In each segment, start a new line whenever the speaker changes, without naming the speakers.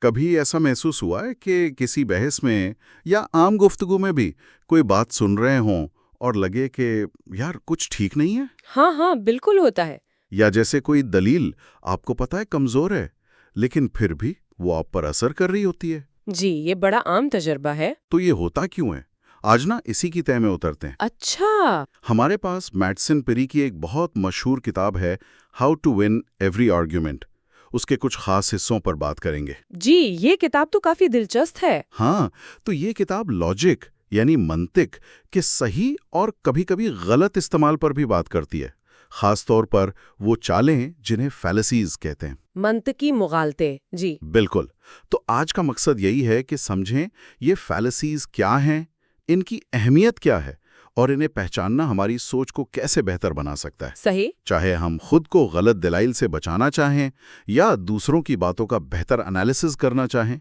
कभी ऐसा महसूस हुआ है कि किसी बहस में या आम गुफ्तगू में भी कोई बात सुन रहे हों और लगे कि यार कुछ ठीक नहीं है?
हाँ हाँ, बिल्कुल होता है।
या जैसे कोई दलील आपको पता है कमजोर है, लेकिन फिर भी वो आप पर असर कर रही होती है।
जी, ये बड़ा आम तजर्बा है।
तो ये होता क्यों है? आज ना इसी की तह में उतरते हैं।
अच्छा।
हमारे पास मैडसन पेरी की एक बहुत मशहूर किताब है, how to win every argument. उसके कुछ खास हिस्सों पर बात करेंगे।
जी, ये किताब तो काफी दिलचस्प है।
हाँ, तो ये किताब लॉजिक यानी मंतिक के सही और कभी-कभी गलत इस्तेमाल पर भी बात करती है, खास तौर पर वो चालें जिन्हें फैलेसीज कहते हैं।
मंतकी मुगालते। जी।
बिल्कुल। तो आज का मकसद यही है कि समझें ये फैलेसीज क्या हैं, इनकी अहमियत क्या है और इन्हें पहचानना हमारी सोच को कैसे बेहतर बना सकता है।
सही।
चाहे हम खुद को गलत दलाइल से बचाना चाहें या दूसरों की बातों का बेहतर एनालिसिस करना चाहें,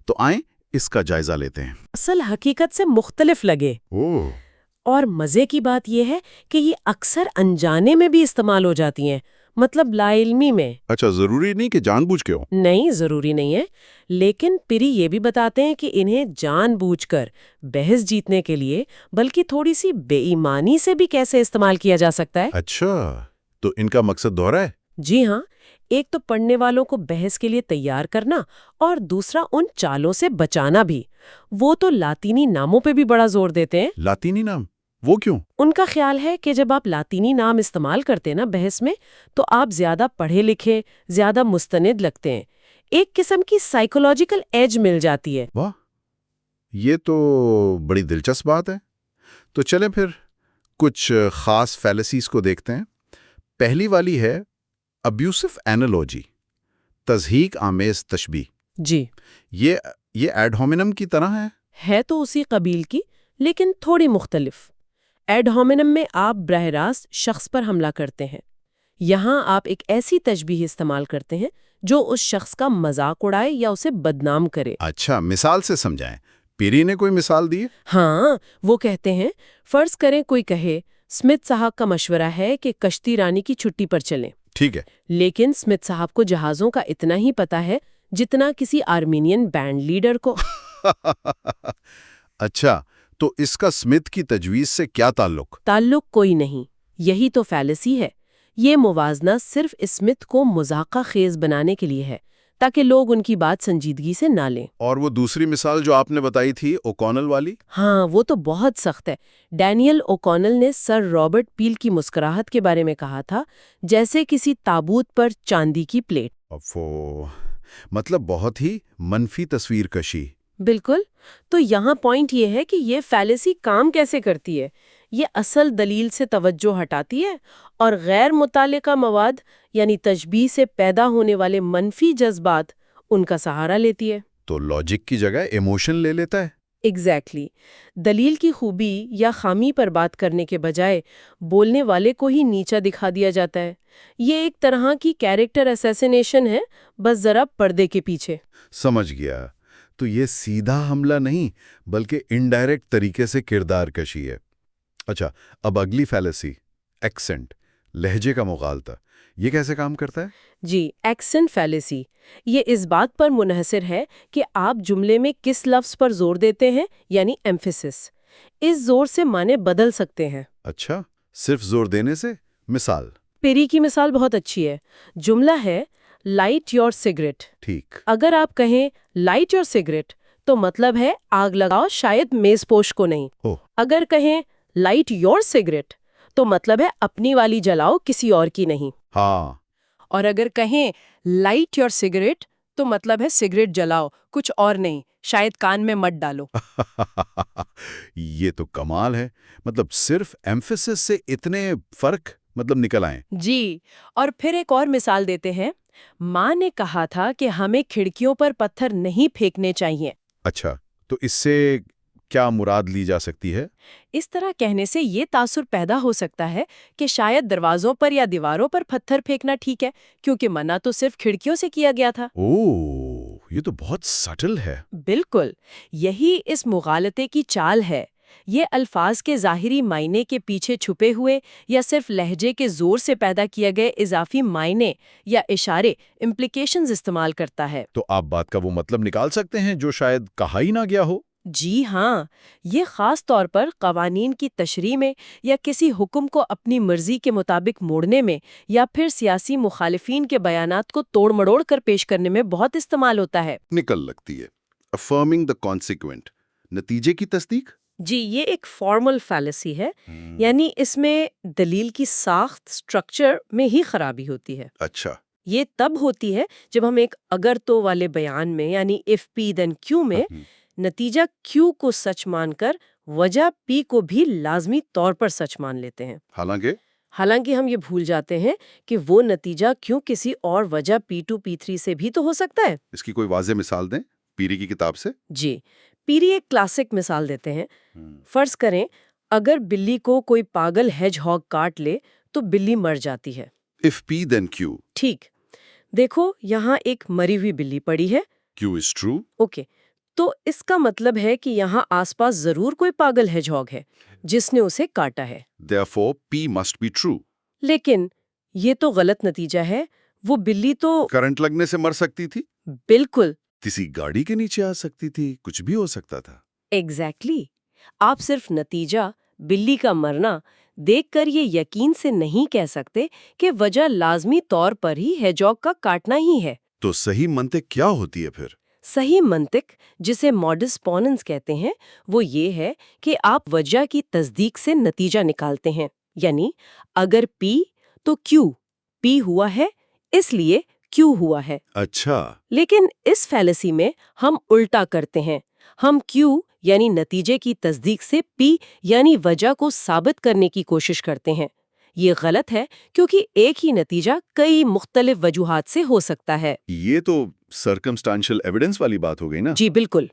तो आएं इसका जायजा लेते हैं।
असल हकीकत से मुख्तलिफ लगे।
ओह,
और मजे की बात यह है कि ये अक्सर अनजाने में भी इस्तेमाल हो जाती हैं, मतलब लाइल्मी में।
अच्छा, जरूरी नहीं कि जानबूझ के हो।
नहीं, जरूरी नहीं है। लेकिन पिरी ये भी बताते हैं कि इन्हें जानबूझकर बहस जीतने के लिए बल्कि थोड़ी सी बेईमानी से भी कैसे इस्तेमाल किया जा सकता है।
अच्छा, तो इनका मकसद दोहरा है।
जी हाँ, एक तो पढ़ने वालों को बहस के लिए तैयार करना और दूसरा उन चालों से बचाना भी। वो तो लातीनी नामों पे भी बड़ा जोर देते हैं।
लातीनी नाम? वो क्यों?
उनका ख्याल है कि जब आप लातीनी नाम इस्तेमाल करते हैं ना बहस में, तो आप ज्यादा पढ़े लिखे, ज्यादा मुस्तनिद लगते हैं। एक किस्म की साइकोलॉजिकल एज मिल जाती है।
वाह, ये तो बड़ी दिलचस्प बात है। तो चलें फिर कुछ खास फैलेसीज को देखते हैं। पहली वाली है अब्यूसिव एनालॉजी, तज़हीक आमेज तशबीह।
जी।
ये एड होमिनम की तरह है।
तो उसी कबील की, लेकिन थोड़ी मुख्तलिफ। एड होमिनम में आप बराह रास्त शख्स पर हमला करते हैं। यहाँ आप एक ऐसी तशबीह इस्तेमाल करते हैं जो उस शख्स का मजाक उड़ाए या उसे बदनाम करे।
अच्छा, मिसाल से समझाएं। पीरी ने कोई मिसाल दी है?
हाँ, वो कहते हैं, फर्ज करें कोई कहे स्मिथ साहब का मशवरा है कि कश्ती रानी की छुट्टी पर चलें।
ठीक है।
लेकिन स्मिथ साहब को जहाज़ों का इतना ही पता है जितना किसी आर्मीनियन बैंड लीडर को।
अच्छा, तो इसका स्मिथ की तजवीज से क्या ताल्लुक?
ताल्लुक कोई नहीं, यही तो फैलेसी है। ये मुवाजना सिर्फ स्मिथ को मजाका खेज बनाने के लिए है, ताकि लोग उनकी बात संजीदगी से ना लें।
और वो दूसरी मिसाल जो आपने बताई थी ओकॉनल वाली?
हाँ, वो तो बहुत सख्त है। डैनियल ओकॉनल ने सर रॉबर्ट पील की मुस्कुराहट के बारे में कहा था, जैसे किसी ताबूत पर चांदी की प्लेट।
अफो, मतलब बहुत ही मनफी तस्वीर कशी।
बिल्कुल। तो यहाँ पॉइंट ये है कि ये फैलेसी काम कैसे करती है। ये असल दलील से तवज्जो हटाती है और गैर मुतालिका मवाद यानी तशबीह से पैदा होने वाले मनफी जज्बात उनका सहारा लेती है।
तो लॉजिक की जगह इमोशन ले लेता है।
एग्जैक्टली। दलील की खूबी या खामी पर बात करने के बजाय बोलने वाले को ही नीचा दिखा दिया जाता है। ये एक तरह की कैरेक्टर असैसिनेशन है, बस जरा पर्दे के पीछे।
समझ गया। तो ये सीधा हमला नहीं, बल्कि इनडायरेक्ट तरीके से किरदार कशी है। अच्छा, अब अगली फैलेसी, एक्सेंट, लहजे का मुगालता। ये कैसे काम करता है?
जी, एक्सेंट फैलेसी ये इस बात पर मुनहसर है कि आप जुमले में किस लफ्ज पर जोर देते हैं, यानी एम्फेसिस। इस जोर से माने बदल सकते हैं।
अच्छा, सिर्फ जोर देने से? मिसाल?
पेरी की मिसाल बहुत अच्छी है। जुमला है लाइट योर सिगरेट।
ठीक।
अगर आप कहें लाइट योर सिगरेट, तो मतलब है आग लगाओ, शायद मेजपोश को नहीं।
हो।
अगर कहें लाइट योर सिगरेट, तो मतलब है अपनी वाली जलाओ, किसी और की नहीं।
हाँ।
और अगर कहें लाइट योर सिगरेट, तो मतलब है सिगरेट जलाओ, कुछ और नहीं, शायद कान में मत डालो।
ये तो कमाल है। मतलब सिर्फ एम्फेसिस से इतने फर्क मतलब निकल आए।
जी। और फिर एक और मिसाल देते हैं। माँ ने कहा था कि हमें खिड़कियों पर पत्थर नहीं फेंकने चाहिए।
अच्छा, तो इससे क्या मुराद ली जा सकती है?
इस तरह कहने से ये तासुर पैदा हो सकता है कि शायद दरवाजों पर या दीवारों पर पत्थर फेंकना ठीक है, क्योंकि मना तो सिर्फ खिड़कियों से किया गया था।
ओह, ये तो बहुत सटल है।
बिल्कुल, यही इस मुगालते की चाल है। ये अल्फाज के ज़ाहिरी मायने के पीछे छुपे हुए या सिर्फ लहजे के ज़ोर से पैदा किए गए इजाफी मायने या इशारे इम्प्लिकेशंस इस्तेमाल करता है।
तो आप बात का वो मतलब निकाल सकते हैं जो शायद कहा ही ना गया हो।
जी हाँ, ये ख़ास तौर पर कवानीन की तशरीह में या किसी हुक्म को अपनी मर्जी के मुताबिक मोड़ने में या फिर सियासी मुखालिफिन के बयानात को तोड़-मड़ोड़ कर पेश करने में बहुत इस्तेमाल होता है।
निकल लगती है। अफर्मिंग द कॉन्सिक्वेंट, नतीजे की तस्दीक।
जी, ये एक फॉर्मल फैलेसी है, यानी इसमें दलील की साख्त स्ट्रक्चर में ही खराबी होती है।
अच्छा।
ये तब होती है जब हम एक अगर तो वाले बयान में यानी इफ पी देन क्यू में नतीजा क्यू को सच मानकर वजह पी को भी लाजमी तौर पर सच मान लेते हैं। हालांकि हम ये भूल जाते हैं कि वो नतीजा क्यों किसी और वजह P2 P3 से भी तो हो सकता है।
इसकी कोई वाज़ेह मिसाल दें पीरी की किताब से।
जी, पीरी एक क्लासिक मिसाल देते हैं। फर्ज करें अगर बिल्ली को कोई पागल हेजहॉग काट ले तो बिल्ली मर जाती है।
If P then Q.
ठीक, देखो यहाँ एक मरी हुई बिल्ली पड़ी है।
Q is true.
ओके, तो इसका मतलब है कि यहाँ आसपास जरूर कोई पागल हेजहॉग है जिसने उसे काटा है।
Therefore, P must be true.
लेकिन ये तो गलत नतीजा है। वो बिल्ली तो
करंट लगने से मर सकती थी,
बिल्कुल
किसी गाड़ी के नीचे आ सकती थी, कुछ भी हो सकता था।
एग्जैक्टली आप सिर्फ नतीजा बिल्ली का मरना देखकर ये यकीन से नहीं कह सकते कि वजह लाजमी तौर पर ही हेजॉग का काटना ही है।
तो सही मंतिक क्या होती है फिर?
सही मंतिक, जिसे मॉडस पोनेंस कहते हैं, वो ये है कि आप वजह की तस्दीक से नतीजा निकालते हैं। यानी अगर P तो Q, P हुआ है इसलिए Q हुआ है।
अच्छा।
लेकिन इस फैलेसी में हम उल्टा करते हैं। हम Q यानी नतीजे की तस्दीक से P यानी वजह को साबित करने की कोशिश करते हैं। ये गलत है क्योंकि एक ही नतीजा कई मुख्तलिफ वजूहात से हो सकता है।
ये तो सर्कमस्टांशियल एविडेंस वाली बात हो गई ना।
जी बिल्कुल,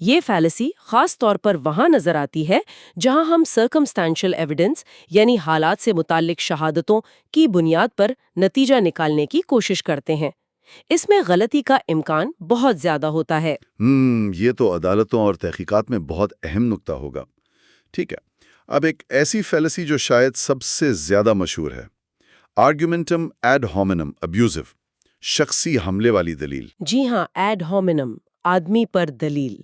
ये फैलेसी खास तौर पर वहां नजर आती है जहां हम सर्कमस्टांशियल एविडेंस यानी हालात से मुताल्लिक शहादतों की बुनियाद पर नतीजा निकालने की कोशिश करते हैं। इसमें गलती का इम्कान बहुत ज्यादा होता है।
ये तो अदालतों और तहकीकात में बहुत अहम नुक्ता होगा। ठीक है, अब एक ऐसी फैलेसी जो शायद सबसे ज्यादा मशहूर है, आर्ग्यूमेंटम एड होमिनम अब्यूजिव, शख्सी हमले वाली दलील।
जी हाँ, एड होमिनम, आदमी पर दलील।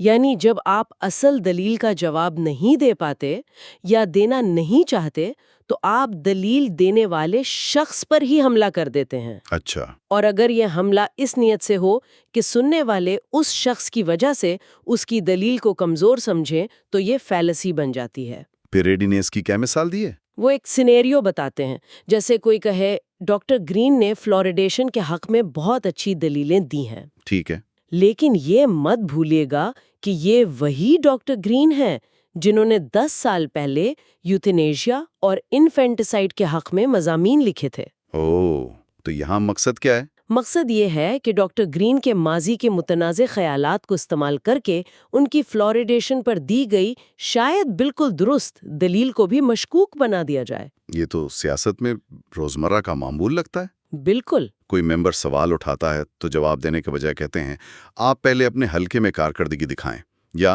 यानी
जब आप असल दलील का जवाब नहीं दे पाते या देना नहीं चाहते तो आप दलील देने वाले शख्स पर ही हमला कर देते हैं।
अच्छा।
और अगर यह हमला इस नियत से हो कि सुनने वाले उस शख्स की वजह से उसकी दलील को कमजोर समझें तो ये फैलेसी बन जाती है।
पिरेडिनेस की क्या मिसाल दी है?
वो एक सिनेरियो बताते हैं, जैसे कोई कहे डॉक्टर ग्रीन ने फ्लोरिडेशन के हक में बहुत अच्छी दलीलें दी हैं।
ठीक है।
लेकिन ये मत भूलिएगा कि ये वही डॉक्टर ग्रीन हैं जिन्होंने 10 साल पहले यूथेनेशिया और इन्फेंटिसाइड के हक में मज़ामीन लिखे थे।
ओह, तो यहाँ मकसद क्या है?
मकसद ये है कि डॉक्टर ग्रीन के माजी के मुतनाज़े ख्यालात को इस्तेमाल करके उनकी फ्लोरिडेशन पर दी गई शायद बिल्कुल दुरुस्त दलील को भी मशकूक बना दिया जाए।
ये तो सियासत में रोजमर्रा का मामूल लगता है।
बिल्कुल।
कोई मेंबर सवाल उठाता है तो जवाब देने के बजाय कहते हैं आप पहले अपने हलके में कारकर्दगी दिखाएं, या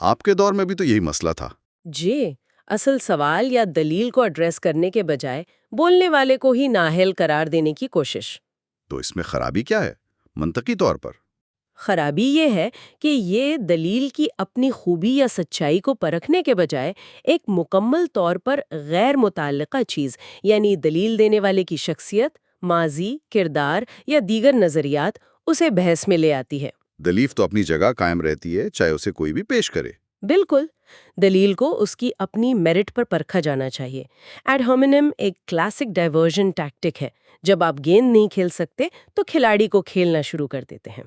आपके दौर में भी तो यही मसला था।
जी, असल सवाल या दलील को एड्रेस करने के बजाय बोलने वाले को ही नाअहल करार देने की कोशिश।
तो इसमें खराबी क्या है मंतकी तौर पर?
खराबी ये है कि ये दलील की अपनी खूबी या सच्चाई को परखने के बजाय एक मुकम्मल तौर पर गैर मुताल्लिका चीज़ यानी दलील देने वाले की शख्सियत, माजी, किरदार या दीगर नज़रियात उसे बहस में ले आती है।
दलील तो अपनी जगह कायम रहती है, चाहे उसे कोई भी पेश करे।
बिल्कुल, दलील को उसकी अपनी मेरिट पर परखा जाना चाहिए। एड होमिनम एक क्लासिक डाइवर्जन टैक्टिक है। जब आप गेंद नहीं खेल सकते तो खिलाड़ी को खेलना शुरू कर देते हैं।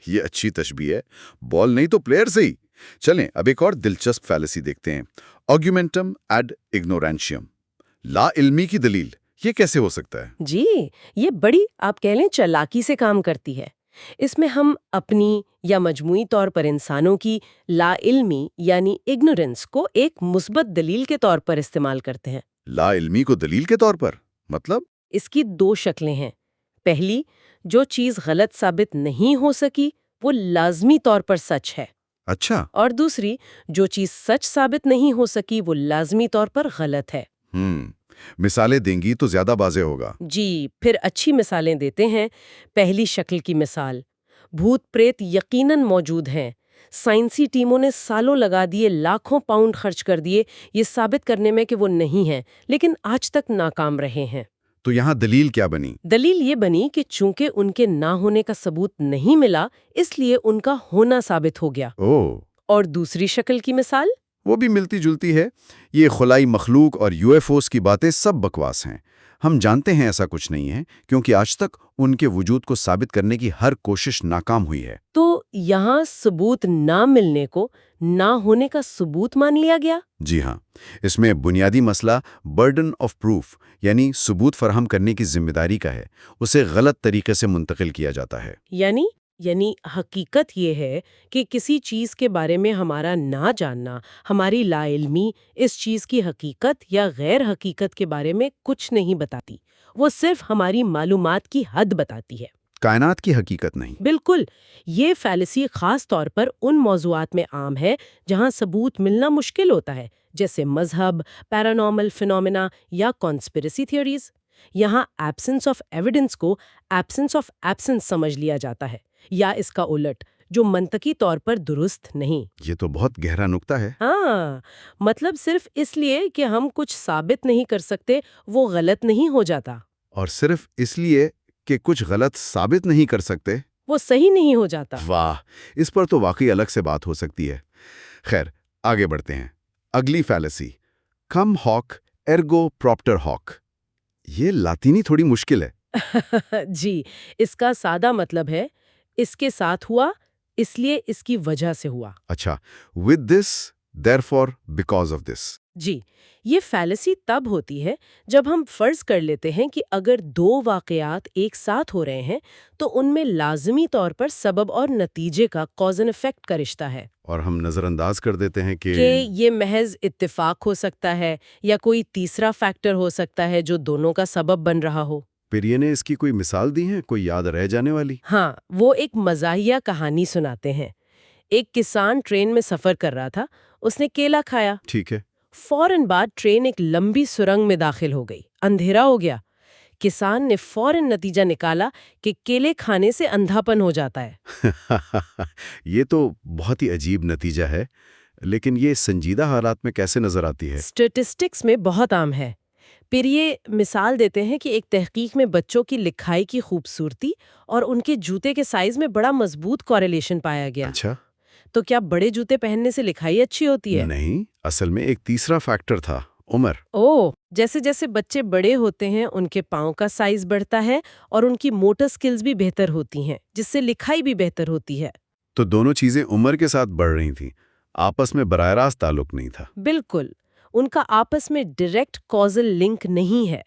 ये अच्छी तशबीह है। बॉल नहीं तो प्लेयर से ही। चलें अब एक और दिलचस्प फैलेसी देखते हैं, आर्ग्यूमेंटम एड इग्नोरेंशियम, ला इल्मी की दलील। ये कैसे हो सकता है?
जी, ये बड़ी आप कह लें चालाकी से काम करती है। इसमें हम अपनी या मजमूई तौर पर इंसानों की लाइल्मी यानी इग्नोरेंस को एक मुस्बत दलील के तौर पर इस्तेमाल करते हैं।
ला इल्मी को दलील के तौर पर मतलब?
इसकी 2 शक्लें हैं। पहली, जो चीज़ गलत साबित नहीं हो सकी वो लाजमी तौर पर सच है।
अच्छा।
और दूसरी, जो चीज सच साबित नहीं हो सकी वो लाजमी तौर पर गलत है।
मिसालें देंगी तो ज्यादा वाज़ेह होगा।
जी, फिर अच्छी मिसालें देते हैं। पहली शक्ल की मिसाल, भूत प्रेत यकीनन मौजूद हैं। साइंसी टीमों ने सालों लगा दिए, लाखों पाउंड खर्च कर दिए ये साबित करने में कि वो नहीं हैं, लेकिन आज तक नाकाम रहे हैं।
तो यहाँ दलील क्या बनी?
दलील ये बनी कि चूंकि उनके ना होने का सबूत नहीं मिला, इसलिए उनका होना साबित हो गया।
ओह,
और दूसरी शक्ल की मिसाल,
वो भी मिलती जुलती है। ये खुलाई मखलूक और यूएफओस की बातें सब बकवास हैं। हम जानते हैं ऐसा कुछ नहीं है, क्योंकि आज तक उनके वजूद को साबित करने की हर कोशिश नाकाम हुई है।
तो यहाँ सबूत ना मिलने को ना होने का सबूत मान लिया गया।
जी हाँ, इसमें बुनियादी मसला बर्डन ऑफ प्रूफ यानी सबूत फराहम करने की जिम्मेदारी का है। उसे गलत तरीके से मुंतकिल किया जाता है।
यानी हकीकत ये है कि किसी चीज के बारे में हमारा ना जानना, हमारी लाइल्मी इस चीज की हकीकत या गैर हकीकत के बारे में कुछ नहीं बताती। वो सिर्फ हमारी मालूमात की हद बताती है,
कायनात की हकीकत नहीं।
बिल्कुल। ये फैलेसी खास तौर पर उन मौजुआत में आम है जहां सबूत मिलना मुश्किल होता है, जैसे मजहब, पैरानॉर्मल फिनोमेना या कॉन्स्पिरेसी थियोरीज। यहाँ एब्सेंस ऑफ एविडेंस को एब्सेंस ऑफ एब्सेंस समझ लिया जाता है, या इसका उलट, जो मंतकी तौर पर दुरुस्त नहीं।
ये तो बहुत गहरा नुक्ता है।
हाँ, मतलब सिर्फ इसलिए कि हम कुछ साबित नहीं कर सकते वो गलत नहीं हो जाता,
और सिर्फ इसलिए कि कुछ गलत साबित नहीं कर सकते,
वो सही नहीं हो जाता।
वाह, इस पर तो वाकई अलग से बात हो सकती है। खैर, आगे बढ़ते हैं। अगली फैलेसी, कम हॉक एर्गो प्रॉप्टर हॉक। ये लातीनी थोड़ी मुश्किल है।
जी, इसका सादा मतलब है इसके साथ हुआ इसलिए इसकी वजह से हुआ।
अच्छा, with this therefore because of this.
जी, ये फैलेसी तब होती है जब हम फर्ज कर लेते हैं कि अगर दो वाकयात एक साथ हो रहे हैं तो उनमें लाजमी तौर पर सबब और नतीजे का कॉज एंड इफेक्ट का रिश्ता है,
और हम नजरअंदाज कर देते हैं कि
ये महज इत्तेफाक हो सकता है या कोई तीसरा फैक्टर हो सकता है जो दोनों का सबब बन रहा हो।
पिरिये ने इसकी कोई मिसाल दी है, कोई याद रह जाने वाली?
हाँ, वो एक मज़ाहिया कहानी सुनाते हैं। एक किसान ट्रेन में सफ़र कर रहा था, उसने केला खाया।
ठीक है।
फौरन बाद ट्रेन एक लंबी सुरंग में दाखिल हो गई, अंधेरा हो गया। किसान ने फौरन नतीजा निकाला कि केले खाने से अंधापन हो जाता है।
ये तो बहुत ही अजीब नतीजा है, लेकिन ये संजीदा हालात में कैसे नजर आती है?
स्टैटिस्टिक्स में बहुत आम है। फिर ये मिसाल देते हैं कि एक तहकीक में बच्चों की लिखाई की खूबसूरती और उनके जूते के साइज में बड़ा मजबूत कॉरेलेशन पाया गया।
अच्छा।
तो क्या बड़े जूते पहनने से लिखाई अच्छी होती है?
नहीं, असल में एक तीसरा फैक्टर था, उम्र।
ओह, जैसे जैसे बच्चे बड़े होते हैं उनके पाँव का साइज बढ़ता है और उनकी मोटर स्किल्स भी बेहतर होती हैं, जिससे लिखाई भी बेहतर होती है।
तो दोनों चीजें उम्र के साथ बढ़ रही थीं, आपस में बराह रास्त ताल्लुक नहीं था।
बिल्कुल, उनका आपस में डायरेक्ट कॉजल लिंक नहीं है।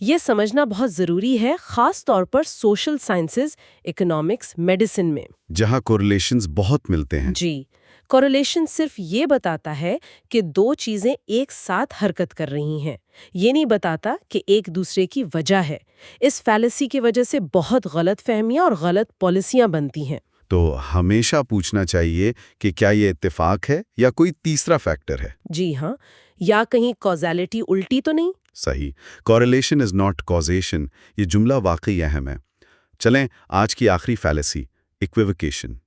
ये समझना बहुत ज़रूरी है, ख़ास तौर पर सोशल साइंसेज, इकोनॉमिक्स, मेडिसिन में।
जहां कोरिलेशंस बहुत मिलते हैं।
जी, कोरिलेशन सिर्फ ये बताता है कि दो चीज़ें एक साथ हरकत कर रही हैं। ये नहीं बताता कि एक दूसरे की वजह है। इस फैलेसी की वजह से बहुत गलत फहमियाँ और गलत पॉलिसियाँ बनती हैं।
तो हमेशा पूछना चाहिए कि क्या ये इत्तेफाक है या कोई तीसरा फैक्टर है?
जी हाँ, या कहीं कॉज़ैलिटी उल्टी तो नहीं?
सही, कॉरिलेशन इज नॉट कॉजेशन, ये जुमला वाकई अहम है। चलें आज की आखिरी फैलेसी, इक्विवोकेशन।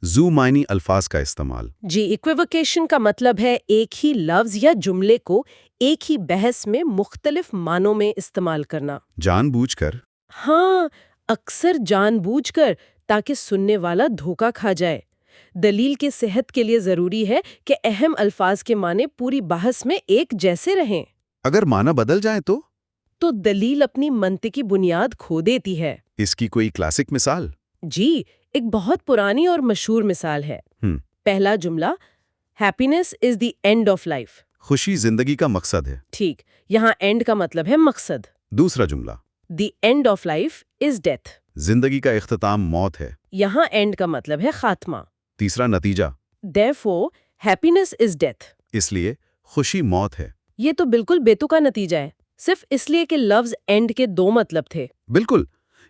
जू मायनी अल्फाज का इस्तेमाल।
जी, इक्विवोकेशन का मतलब है एक ही लफ्ज या जुमले को एक ही बहस में मुख्तलिफ मानों में इस्तेमाल करना।
जानबूझकर?
हाँ, अक्सर जानबूझकर, ताकि सुनने वाला धोखा खा जाए। दलील के सेहत के लिए जरूरी है कि अहम अल्फाज के माने पूरी बहस में एक जैसे रहें।
अगर माना बदल जाए
तो दलील अपनी मंतिकी बुनियाद खो देती है।
इसकी कोई क्लासिक मिसाल?
जी, एक बहुत पुरानी और मशहूर मिसाल है। पहला जुमला, happiness is the end of life.
खुशी जिंदगी का मकसद है।
ठीक, यहाँ एंड का मतलब है मकसद।
दूसरा जुमला,
the end of life is death.
जिंदगी का इख्तिताम मौत है।
यहाँ एंड का मतलब है खात्मा।
तीसरा नतीजा,
देयरफॉर हैप्पीनेस इज डेथ।
इसलिए खुशी मौत है।
ये तो बिल्कुल बेतुका नतीजा है, सिर्फ इसलिए कि लफ्ज एंड के दो मतलब थे।
बिल्कुल,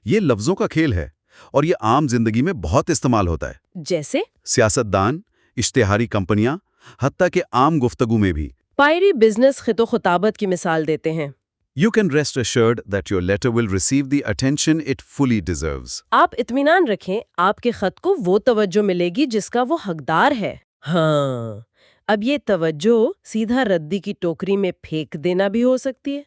ये लफ्जों का खेल है और ये आम जिंदगी में बहुत इस्तेमाल होता है।
जैसे
सियासतदान इश्तिहारी कंपनियां, हत्ता कि आम गुफ्तगू में भी।
पायरी बिजनेस खितो-खुताबत की मिसाल देते हैं।
You can rest assured that your letter will receive the attention it fully deserves.
आप इत्मीनान रखें, आपके खत को वो तवज्जो मिलेगी जिसका वो हकदार है। हाँ, अब ये तवज्जो सीधा रद्दी की टोकरी में फेंक देना भी हो सकती है।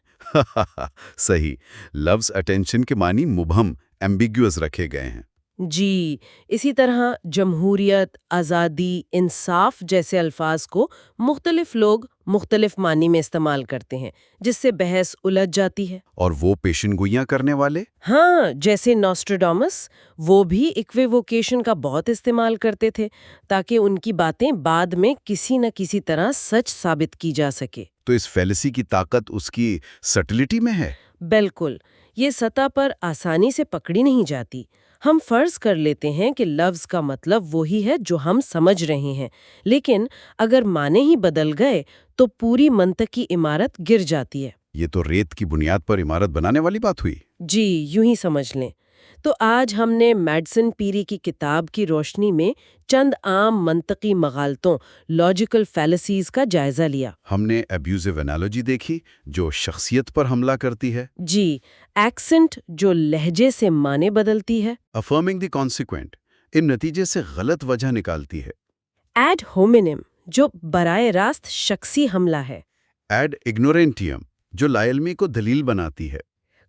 सही। लव्स अटेंशन के मानी मुबहम, एम्बिग्युअस रखे गए हैं।
जी, इसी तरह जमहूरियत, आज़ादी, इंसाफ जैसे अल्फाज को मुख्तलिफ लोग मुख्तलिफ मानी में इस्तेमाल करते हैं, जिससे बहस उलझ जाती है।
और वो पेशेंगोइयां करने वाले?
हाँ, जैसे नॉस्ट्रेडामस, वो भी इक्विवोकेशन का बहुत इस्तेमाल करते थे ताकि उनकी बातें बाद में किसी न किसी तरह सच साबित की जा सके।
तो इस फैलेसी की ताकत उसकी सटिलिटी में है।
बिल्कुल, ये सतह पर आसानी से पकड़ी नहीं जाती। हम फर्ज कर लेते हैं कि लफ्ज का मतलब वही है जो हम समझ रहे हैं, लेकिन अगर माने ही बदल गए तो पूरी मंतक की इमारत गिर जाती है।
ये तो रेत की बुनियाद पर इमारत बनाने वाली बात हुई।
जी, यूं ही समझ लें। तो आज हमने मैडसन पीरी की किताब की रोशनी में चंद आम मंतकी मगालतों, लॉजिकल फैलेसीज का जायजा लिया।
हमने अब्यूजिव एनालॉजी देखी जो शख्सियत पर हमला करती है।
जी, एक्सेंट जो लहजे से माने बदलती है।
अफर्मिंग द कॉन्सिक्वेंट इन नतीजे से गलत वजह निकालती है।
एड होमिनिम जो बराए रास्त शख्सी हमला है।
एड इग्नोरेंटियम जो लाइल्मी को दलील बनाती है।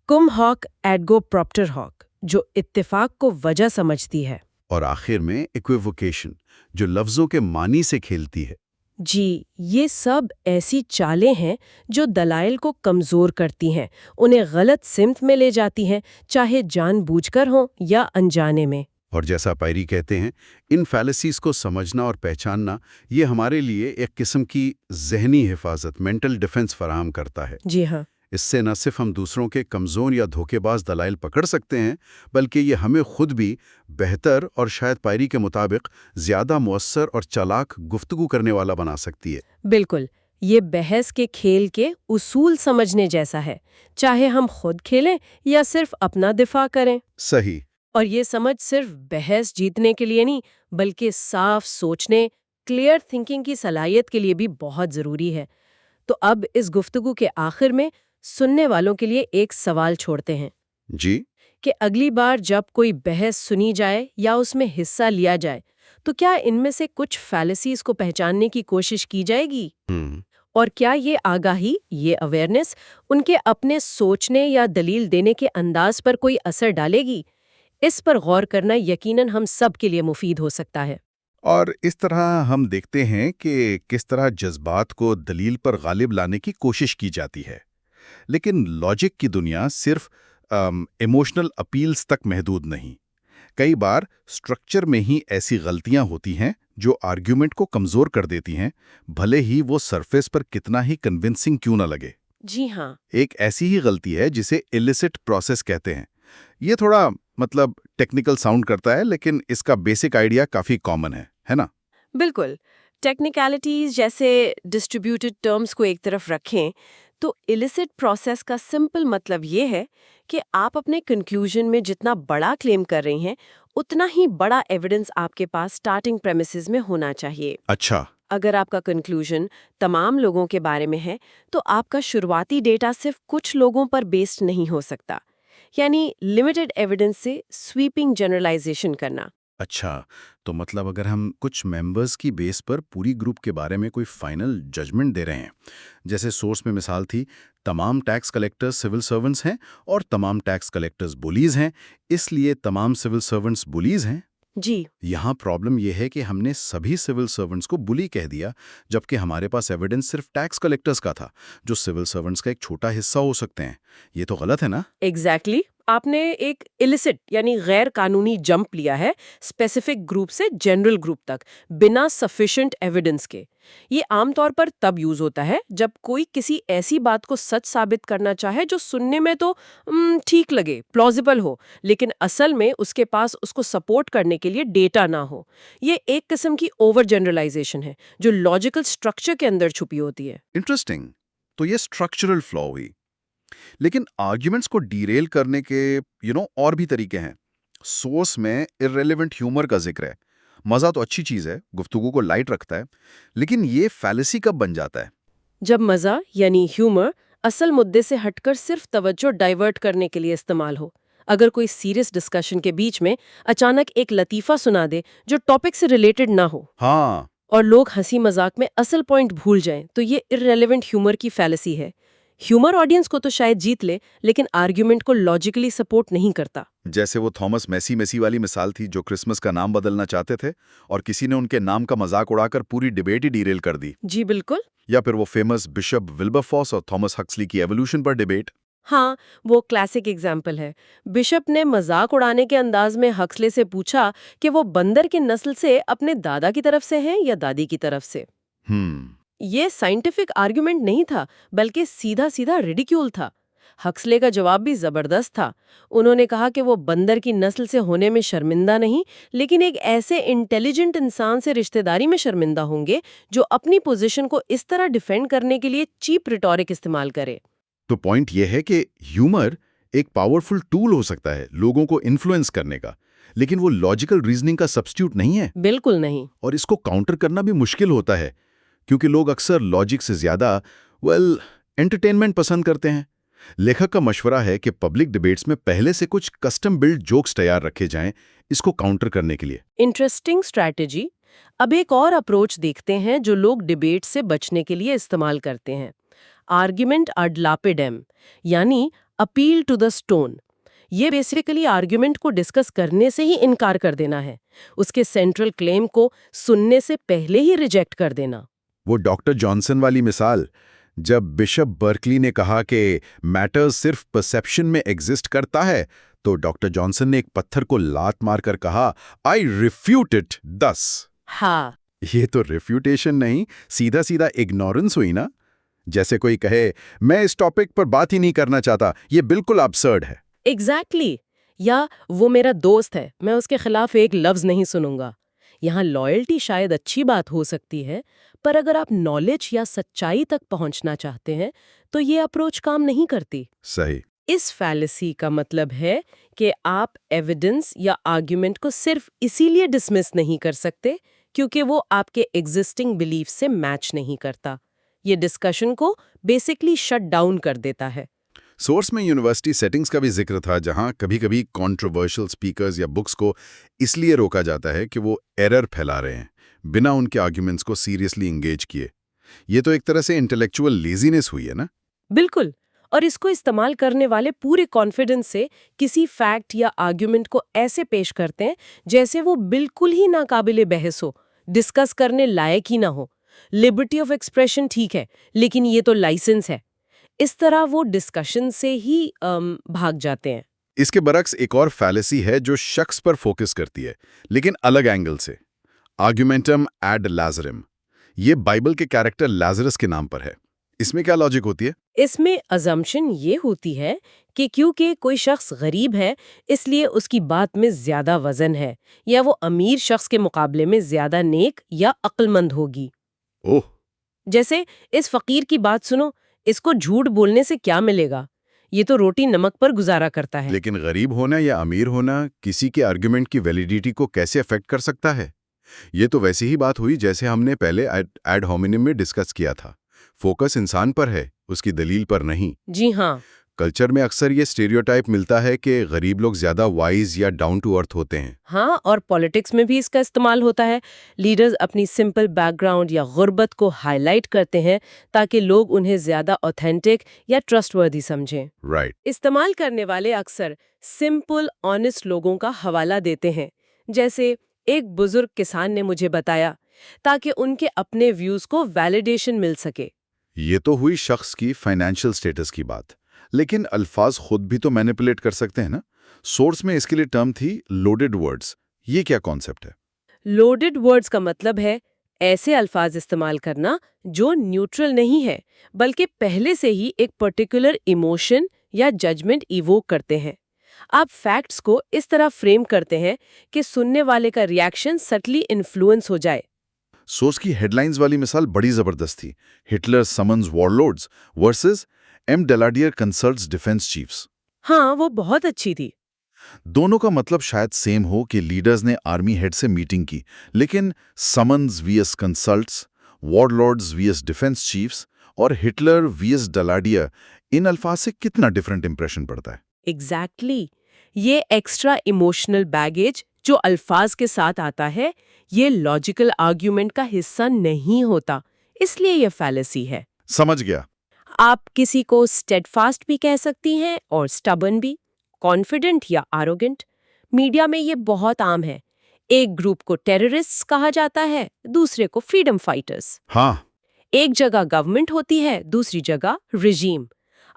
कुम हॉक एडगो प्रॉप्टर हॉक जो इत्तेफाक को वजह समझती है।
और आखिर में इक्विवोकेशन जो लफ्जों के मानी से खेलती है।
जी, ये सब ऐसी चालें हैं जो दलाइल को कमज़ोर करती हैं, उन्हें गलत सिमत में ले जाती हैं, चाहे जानबूझकर हो या अनजाने में।
और जैसा पायरी कहते हैं, इन फैलेसीज को समझना और पहचानना ये हमारे लिए एक किस्म की जहनी हिफाजत, मेंटल डिफेंस फराहम करता है।
जी हाँ।
इससे न सिर्फ हम दूसरों के कमज़ोर या धोखेबाज दलाइल पकड़ सकते हैं, बल्कि ये हमें खुद भी बेहतर और शायद पायरी के मुताबिक ज़्यादा मुअस्सर और चालाक गुफ्तगू करने वाला बना सकती है।
बिल्कुल, ये बहस के खेल के उसूल समझने जैसा है, चाहे हम खुद खेलें या सिर्फ अपना दिफा करें।
सही।
और ये समझ सिर्फ बहस जीतने के लिए नहीं, बल्कि साफ सोचने, क्लियर थिंकिंग की सलाहियत के लिए भी बहुत ज़रूरी है। तो अब इस गुफ्तगू के आखिर में सुनने वालों के लिए एक सवाल छोड़ते हैं
जी।
कि अगली बार जब कोई बहस सुनी जाए या उसमें हिस्सा लिया जाए, तो क्या इनमें से कुछ फैलेसीज को पहचानने की कोशिश की जाएगी? और क्या ये आगाही, ये अवेयरनेस उनके अपने सोचने या दलील देने के अंदाज पर कोई असर डालेगी? इस पर गौर करना यकीनन हम सब के लिए मुफीद हो सकता है।
और इस तरह हम देखते हैं कि किस तरह जज्बात को दलील पर गालिब लाने की कोशिश की जाती है। लेकिन लॉजिक की दुनिया सिर्फ इमोशनल अपील्स तक महदूद नहीं। कई बार स्ट्रक्चर में ही ऐसी गलतियां होती हैं जो आर्ग्यूमेंट को कमज़ोर कर देती हैं, भले ही वो सरफेस पर कितना ही कन्विंसिंग क्यों ना लगे।
जी हाँ।
एक ऐसी ही गलती है जिसे इलिसिट प्रोसेस कहते हैं। ये थोड़ा टेक्निकल साउंड करता है, लेकिन इसका बेसिक आइडिया काफ़ी कॉमन है ना?
बिल्कुल। टेक्निकलिटीज जैसे डिस्ट्रीब्यूटेड टर्म्स को एक तरफ रखें, तो इलिसिट प्रोसेस का सिंपल मतलब ये है कि आप अपने कंक्लूजन में जितना बड़ा क्लेम कर रही हैं, उतना ही बड़ा एविडेंस आपके पास स्टार्टिंग प्रेमिसेस में होना चाहिए।
अच्छा।
अगर आपका कंक्लूजन तमाम लोगों के बारे में है, तो आपका शुरुआती डेटा सिर्फ कुछ लोगों पर बेस्ड नहीं हो सकता, यानी लिमिटेड एविडेंस से स्वीपिंग जनरलाइजेशन करना।
अच्छा, तो मतलब अगर हम कुछ मेंबर्स की बेस पर पूरी ग्रुप के बारे में कोई फाइनल जजमेंट दे रहे हैं, जैसे सोर्स में मिसाल थी, तमाम टैक्स कलेक्टर्स सिविल सर्वेंट्स हैं और तमाम टैक्स कलेक्टर्स बुलीज हैं, इसलिए तमाम सिविल सर्वेंट्स बुलीज हैं।
जी।
यहाँ प्रॉब्लम यह है कि हमने सभी सिविल सर्वेंट्स को बुली कह दिया, जबकि हमारे पास एविडेंस सिर्फ टैक्स कलेक्टर्स का था, जो सिविल सर्वेंट्स का एक छोटा हिस्सा हो सकते हैं। ये तो गलत है ना?
एग्जैक्टली। आपने एक इलिसिट यानी गैर कानूनी जंप लिया है स्पेसिफिक ग्रुप से जनरल ग्रुप तक, बिना सफिशिएंट एविडेंस के। ये आमतौर पर तब यूज होता है जब कोई किसी ऐसी बात को सच साबित करना चाहे जो सुनने में तो ठीक लगे, प्लॉजिबल हो, लेकिन असल में उसके पास उसको सपोर्ट करने के लिए डेटा ना हो। ये एक किस्म की ओवर जनरलाइजेशन है जो लॉजिकल स्ट्रक्चर के अंदर छुपी होती है।
इंटरेस्टिंग। तो ये स्ट्रक्चरल फ्लॉ हुई। लेकिन आर्ग्यूमेंट्स को डीरेल करने के और भी तरीके हैं। सोर्स में इररिलेवेंट ह्यूमर का जिक्र है, मज़ा तो अच्छी चीज़ है, गुफ्तगू को लाइट रखता है, लेकिन ये फैलेसी कब बन जाता है?
जब मज़ा यानी ह्यूमर असल मुद्दे से हटकर सिर्फ तवज्जो डाइवर्ट करने के लिए इस्तेमाल हो। अगर कोई सीरियस डिस्कशन के बीच में अचानक एक लतीफ़ा सुना दे जो टॉपिक से रिलेटेड ना हो
हाँ,
और लोग हंसी मजाक में असल पॉइंट भूल जाएं, तो ये इररेलेवेंट ह्यूमर की फैलेसी है। ह्यूमर ऑडियंस को तो शायद जीत ले, लेकिन आर्ग्यूमेंट को लॉजिकली सपोर्ट नहीं करता।
जैसे वो थॉमस मेसी वाली मिसाल थी जो क्रिसमस का नाम बदलना चाहते थे और किसी ने उनके नाम का मजाक उड़ाकर पूरी डिबेट ही डीरेल कर दी।
जी बिल्कुल।
या फिर वो फेमस बिशप विल्बरफॉस और थॉमस हक्सली की एवोल्यूशन पर डिबेट।
हाँ, वो क्लासिक एग्जाम्पल है। बिशप ने मजाक उड़ाने के अंदाज में हक्सले से पूछा कि वो बंदर की नस्ल से अपने दादा की तरफ से हैं या दादी की तरफ से। ये साइंटिफिक आर्गुमेंट नहीं था, बल्कि सीधा सीधा रिडिक्यूल था। हक्सले का जवाब भी जबरदस्त था। उन्होंने कहा कि वो बंदर की नस्ल से होने में शर्मिंदा नहीं, लेकिन एक ऐसे इंटेलिजेंट इंसान से रिश्तेदारी में शर्मिंदा होंगे जो अपनी पोजीशन को इस तरह डिफेंड करने के लिए चीप रिटोरिक इस्तेमाल करे।
तो पॉइंट ये है कि ह्यूमर एक पावरफुल टूल हो सकता है लोगों को इन्फ्लुएंस करने का, लेकिन वो लॉजिकल रीजनिंग का सब्स्टिट्यूट नहीं है।
बिल्कुल नहीं।
और इसको काउंटर करना भी मुश्किल होता है, क्योंकि लोग अक्सर लॉजिक से ज्यादा एंटरटेनमेंट पसंद करते हैं। लेखक का मशवरा है कि पब्लिक डिबेट्स में पहले से कुछ कस्टम बिल्ड जोक्स तैयार रखे जाएं इसको काउंटर करने के लिए।
Interesting strategy. अब एक और अप्रोच देखते हैं जो लोग डिबेट से बचने के लिए इस्तेमाल करते हैं। आर्ग्यूमेंट अड लापिडेम, यानी अपील टू द स्टोन। ये बेसिकली आर्ग्यूमेंट को डिस्कस करने से ही इनकार कर देना है, उसके सेंट्रल क्लेम को सुनने से पहले ही रिजेक्ट कर देना।
वो डॉक्टर जॉनसन वाली मिसाल, जब बिशप बर्कली ने कहा कि मैटर सिर्फ परसेप्शन में एग्जिस्ट करता है, तो डॉक्टर जॉनसन ने एक पत्थर को लात मारकर कहा, आई रिफ्यूट इट 10।
हाँ,
ये तो रिफ्यूटेशन नहीं, सीधा सीधा इग्नोरेंस हुई ना। जैसे कोई कहे, मैं इस टॉपिक पर बात ही नहीं करना चाहता, ये बिल्कुल अब्सर्ड है।
एग्जैक्टली। या वो मेरा दोस्त है, मैं उसके खिलाफ एक लफ्ज नहीं सुनूंगा। यहाँ लॉयल्टी शायद अच्छी बात हो सकती है, पर अगर आप नॉलेज या सच्चाई तक पहुंचना चाहते हैं तो ये अप्रोच काम नहीं करती।
सही।
इस फैलेसी का मतलब है कि आप एविडेंस या आर्ग्यूमेंट को सिर्फ इसीलिए डिसमिस नहीं कर सकते क्योंकि वो आपके एग्जिस्टिंग बिलीफ से मैच नहीं करता। ये डिस्कशन को बेसिकली शट डाउन कर देता है।
सोर्स में यूनिवर्सिटी सेटिंग्स का भी जिक्र था, जहां कभी-कभी कंट्रोवर्शियल स्पीकर्स या बुक्स को इसलिए रोका जाता है कि वो एरर फैला रहे हैं, बिना उनके आर्ग्यूमेंट्स को सीरियसली एंगेज किए। ये तो एक तरह से इंटेलेक्चुअल लेजीनेस हुई है ना?
बिल्कुल। और इसको इस्तेमाल करने वाले पूरे कॉन्फिडेंस से किसी फैक्ट या आर्ग्यूमेंट को ऐसे पेश करते हैं जैसे वो बिल्कुल ही नाकाबिले बहस हो, डिस्कस करने लायक ही ना हो। लिबर्टी ऑफ एक्सप्रेशन ठीक है, लेकिन ये तो लाइसेंस है। इस तरह वो डिस्कशन से ही भाग जाते हैं।
इसके बरक्स एक और फैलेसी है जो शख्स पर फोकस करती है, लेकिन अलग एंगल से। आर्ग्यूमेंटम एड लाजरम। ये बाइबल के कैरेक्टर लाजरस के नाम पर है। इसमें क्या लॉजिक होती है?
इसमें अजम्पशन ये होती है कि क्योंकि कोई शख्स गरीब है इसलिए उसकी बात में ज्यादा वजन है, या वो अमीर शख्स के मुकाबले में ज्यादा नेक या अक्लमंद होगी।
ओह,
जैसे इस फकीर की बात सुनो, इसको झूठ बोलने से क्या मिलेगा, ये तो रोटी नमक पर गुजारा करता है।
लेकिन गरीब होना या अमीर होना किसी के आर्ग्यूमेंट की वैलिडिटी को कैसे अफेक्ट कर सकता है? ये तो वैसी ही बात हुई जैसे हमने पहले एड होमिनिम में डिस्कस किया था। फोकस इंसान पर है, उसकी दलील पर नहीं।
जी हाँ।
कल्चर में अक्सर ये स्टेरियोटाइप मिलता है कि गरीब लोग ज्यादा वाइज या डाउन टू अर्थ होते हैं।
हाँ, और पॉलिटिक्स में भी इसका इस्तेमाल होता है। लीडर्स अपनी सिंपल बैकग्राउंड या गुर्बत को हाईलाइट करते हैं ताकि लोग उन्हें ज्यादा ऑथेंटिक या ट्रस्टवर्दी समझें।
राइट।
इस्तेमाल करने वाले अक्सर सिंपल ऑनेस्ट लोगों का हवाला देते हैं, जैसे एक बुजुर्ग किसान ने मुझे बताया, ताकि उनके अपने व्यूज को वैलिडेशन मिल सके।
ये तो हुई शख्स की फाइनेंशियल स्टेटस की बात, लेकिन अल्फाज खुद भी तो मैनिपुलेट कर सकते हैं ना? सोर्स में इसके लिए टर्म थी लोडेड वर्ड्स। ये क्या कॉन्सेप्ट है?
लोडेड वर्ड्स का मतलब है ऐसे अल्फाज इस्तेमाल करना जो न्यूट्रल नहीं है, बल्कि पहले से ही एक पर्टिकुलर इमोशन या जजमेंट इवोक करते हैं। आप फैक्ट्स को इस तरह फ्रेम करते हैं कि सुनने वाले का रिएक्शन सटली इन्फ्लुएंस हो जाए।
सोर्स की हेडलाइंस वाली मिसाल बड़ी जबरदस्त थी। Hitler summons warlords versus M Daladier consults defence chiefs.
हाँ, वो बहुत अच्छी थी।
दोनों का मतलब शायद सेम हो कि लीडर्स ने आर्मी हेड से मीटिंग की, लेकिन summons VS consults, warlords VS defence chiefs और हिटलर वीएस डलाडिया, इन अल्फाज से कितना डिफरेंट इंप्रेशन पड़ता है।
एग्जैक्टली ये एक्स्ट्रा इमोशनल बैगेज जो अल्फाज के साथ आता है, ये लॉजिकल आर्ग्यूमेंट का हिस्सा नहीं होता, इसलिए ये फैलेसी है।
समझ गया।
आप किसी को स्टेडफास्ट भी कह सकती हैं और स्टबर्न भी, कॉन्फिडेंट या आरोगेंट। मीडिया में ये बहुत आम है। एक ग्रुप को टेररिस्ट्स कहा जाता है, दूसरे को फ्रीडम फाइटर्स।
हाँ,
एक जगह गवर्नमेंट होती है, दूसरी जगह रिजीम।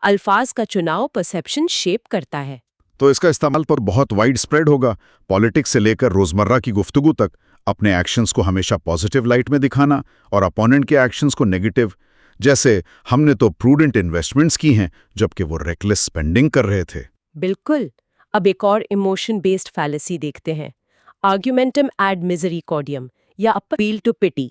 अल्फाज का चुनाव परसेप्शन शेप करता है।
तो इसका इस्तेमाल पर बहुत वाइड स्प्रेड होगा, पॉलिटिक्स से लेकर रोजमर्रा की गुफ्तगू तक। अपने एक्शंस को हमेशा पॉजिटिव लाइट में दिखाना और अपोनेंट के एक्शंस को नेगेटिव। जैसे हमने तो प्रूडेंट इन्वेस्टमेंट्स की हैं, जबकि वो रेकलेस स्पेंडिंग कर रहे थे।
बिल्कुल। अब एक और इमोशन बेस्ड फैलेसी देखते हैं, आर्ग्यूमेंटम एड मिजरिकॉर्डियम या अपील टू पिटी।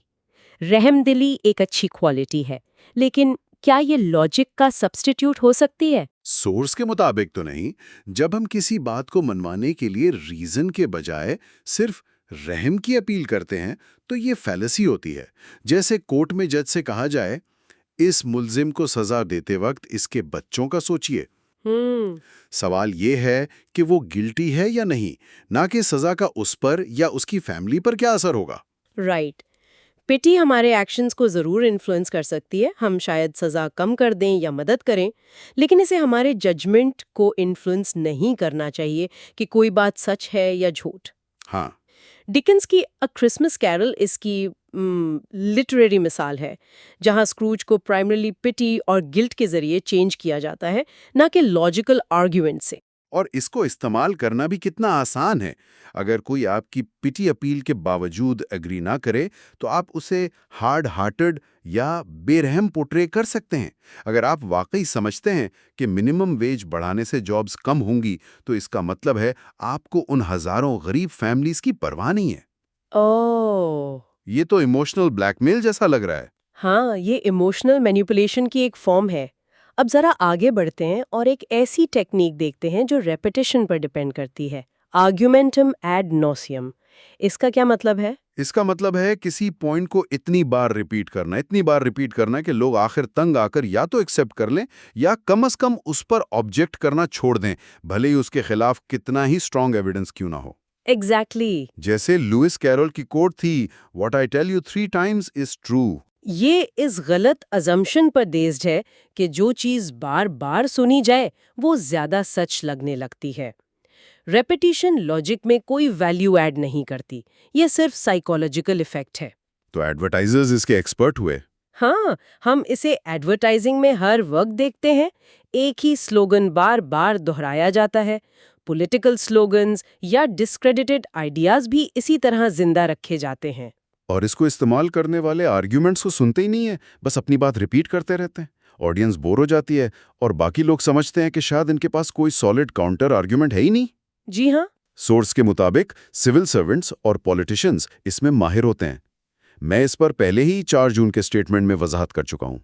रहमदिली एक अच्छी क्वालिटी है, लेकिन क्या ये लॉजिक का सब्स्टिट्यूट हो सकती है?
सोर्स के मुताबिक तो नहीं। जब हम किसी बात को मनवाने के लिए रीजन के बजाय सिर्फ रहम की अपील करते हैं, तो ये फैलेसी होती है। जैसे कोर्ट में जज से कहा जाए, इस मुल्जिम को सजा देते वक्त इसके बच्चों का सोचिए। सवाल ये है कि वो गिल्टी है या नहीं, ना कि सजा का उस पर या उसकी फैमिली पर क्या असर होगा।
राइट। पिटी हमारे एक्शंस को जरूर इन्फ्लुएंस कर सकती है, हम शायद सजा कम कर दें या मदद करें, लेकिन इसे हमारे जजमेंट को इन्फ्लुएंस नहीं करना चाहिए कि कोई बात सच है या झूठ।
हाँ,
डिकेंस की अ क्रिसमस कैरल इसकी लिटरेरी मिसाल है, जहां स्क्रूज को प्राइमरीली पिटी और गिल्ट के जरिए चेंज किया जाता है, ना कि लॉजिकल आर्ग्यूमेंट से।
और इसको इस्तेमाल करना भी कितना आसान है। अगर कोई आपकी पिटी अपील के बावजूद एग्री ना करे, तो आप उसे हार्ड हार्टेड या बेरहम पोर्ट्रे कर सकते हैं। अगर आप वाकई समझते हैं कि मिनिमम वेज बढ़ाने से जॉब्स कम होंगी, तो इसका मतलब है आपको उन हजारों गरीब फैमिलीज की परवाह नहीं है।
ओह,
ये तो इमोशनल ब्लैकमेल जैसा लग रहा है।
हाँ, ये इमोशनल मैनिपुलेशन की एक फॉर्म है। अब जरा आगे बढ़ते हैं और एक ऐसी टेक्निक देखते हैं जो रेपिटेशन पर डिपेंड करती है, आर्ग्यूमेंटम एड नॉसियम। इसका क्या मतलब है?
इसका मतलब है किसी पॉइंट को इतनी बार रिपीट करना कि लोग आखिर तंग आकर या तो एक्सेप्ट कर लें या कम से कम उस पर ऑब्जेक्ट करना छोड़ दें, भले ही उसके खिलाफ कितना ही स्ट्रांग एविडेंस क्यों ना हो।
एग्जैक्टली।
जैसे लुइस कैरोल की कोट थी, what I tell you 3 times is true.
ये इस गलत अजम्पशन पर बेस्ड है कि जो चीज बार बार सुनी जाए वो ज्यादा सच लगने लगती है। रेपिटिशन लॉजिक में कोई वैल्यू ऐड नहीं करती, ये सिर्फ साइकोलॉजिकल इफेक्ट है।
तो एडवर्टाइजर्स इसके एक्सपर्ट हुए।
हाँ, हम इसे एडवर्टाइजिंग में हर वक्त देखते हैं। एक ही स्लोगन बार बार दोहराया जाता है। पॉलिटिकल स्लोगन्स या डिस्क्रेडिटेड आइडियाज भी इसी तरह जिंदा रखे जाते हैं।
और इसको इस्तेमाल करने वाले आर्ग्यूमेंट्स को सुनते ही नहीं है, बस अपनी बात रिपीट करते रहते हैं। ऑडियंस बोर हो जाती है और बाकी लोग समझते हैं कि शायद इनके पास कोई सॉलिड काउंटर आर्ग्यूमेंट है ही नहीं।
जी हाँ।
सोर्स के मुताबिक सिविल सर्वेंट्स और पॉलिटिशियंस इसमें माहिर होते हैं। मैं इस पर पहले ही 4 जून के स्टेटमेंट में वजाहत कर चुका हूं।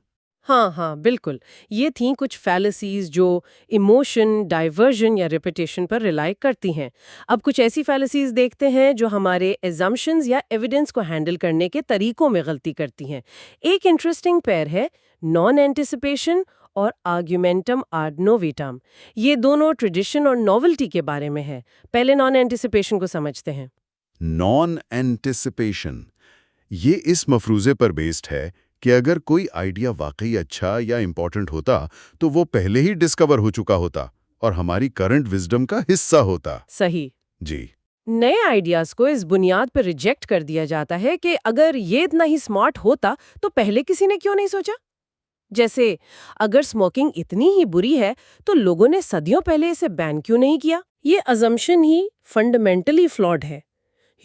हाँ, बिल्कुल। ये थीं कुछ फैलेसीज जो इमोशन, डाइवर्जन या रिपीटेशन पर रिलाई करती हैं। अब कुछ ऐसी फैलेसीज देखते हैं जो हमारे एजम्पशंस या एविडेंस को हैंडल करने के तरीकों में गलती करती हैं। एक इंटरेस्टिंग पेयर है नॉन एंटिसिपेशन और आर्ग्यूमेंटम आड नोविटम। ये दोनों ट्रेडिशन और नॉवेल्टी के बारे में है। पहले नॉन एंटिसिपेशन को समझते हैं।
नॉन एंटिसिपेशन ये इस मफरूजे पर बेस्ड है कि अगर कोई आइडिया वाकई अच्छा या इंपॉर्टेंट होता, तो वो पहले ही डिस्कवर हो चुका होता और हमारी करंट विजडम का हिस्सा होता।
सही।
जी।
नए आइडियाज को इस बुनियाद पर रिजेक्ट कर दिया जाता है कि अगर ये इतना ही स्मार्ट होता तो पहले किसी ने क्यों नहीं सोचा। जैसे अगर स्मोकिंग इतनी ही बुरी है तो लोगों ने सदियों पहले इसे बैन क्यों नहीं किया। ये अजम्पशन ही फंडामेंटली फ्लॉड है।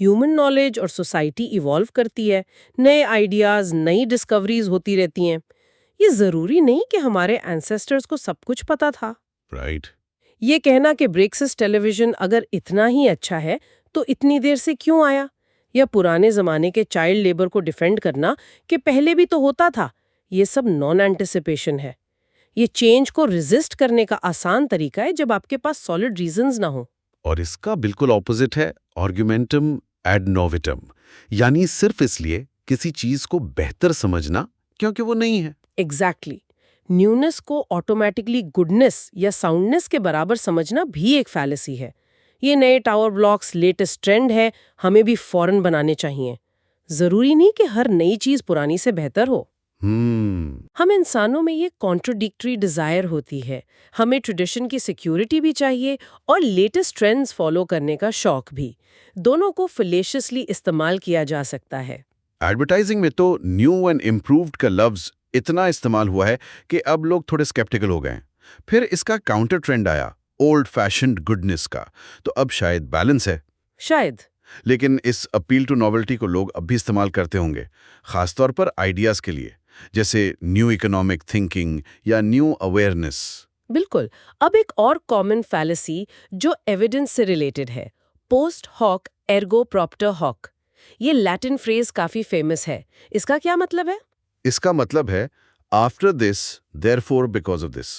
ह्यूमन नॉलेज और सोसाइटी इवॉल्व करती है, नए आइडियाज, नई डिस्कवरीज होती रहती हैं। ये जरूरी नहीं कि हमारे एंसेस्टर्स को सब कुछ पता था।
राइट।
ये कहना कि ब्रेक्सिस टेलीविजन अगर इतना ही अच्छा है तो इतनी देर से क्यों आया, या पुराने जमाने के चाइल्ड लेबर को डिफेंड करना कि पहले भी तो होता था, ये सब नॉन एंटिसिपेशन है। ये चेंज को रेजिस्ट करने का आसान तरीका है जब आपके पास सॉलिड रीजंस ना हो।
और इसका बिल्कुल ऑपोजिट है आर्गुमेंटम एड नोविटम, यानी सिर्फ इसलिए किसी चीज को बेहतर समझना क्योंकि वो नहीं है।
एग्जैक्टली। न्यूनेस को ऑटोमेटिकली गुडनेस या साउंडनेस के बराबर समझना भी एक फैलेसी है। ये नए टावर ब्लॉक्स लेटेस्ट ट्रेंड है, हमें भी फौरन बनाने चाहिए। जरूरी नहीं कि हर नई चीज पुरानी से बेहतर हो। हम इंसानों में ये कॉन्ट्रोडिक्टरी डिजायर होती है। हमें ट्रेडिशन की सिक्योरिटी भी चाहिए और लेटेस्ट ट्रेंड्स फॉलो करने का शौक भी। दोनों को फैलेशियसली इस्तेमाल किया जा सकता है।
एडवर्टाइजिंग में तो न्यू एंड इम्प्रूव्ड का लफ्ज इतना इस्तेमाल हुआ है कि अब लोग थोड़े स्केप्टिकल हो गए। फिर इसका काउंटर ट्रेंड आया ओल्ड फैशन्ड गुडनेस का, तो अब शायद बैलेंस है।
शायद।
लेकिन इस अपील टू नॉवेल्टी को लोग अब भी इस्तेमाल करते होंगे, खासतौर पर आइडियाज के लिए, जैसे न्यू इकोनॉमिक थिंकिंग या न्यू अवेयरनेस।
बिल्कुल। अब एक और कॉमन फैलेसी जो एविडेंस से रिलेटेड है, पोस्ट हॉक एर्गो प्रॉप्टर हॉक। ये लैटिन फ्रेज काफी फेमस है। इसका क्या मतलब है?
इसका मतलब है after this therefore because of this.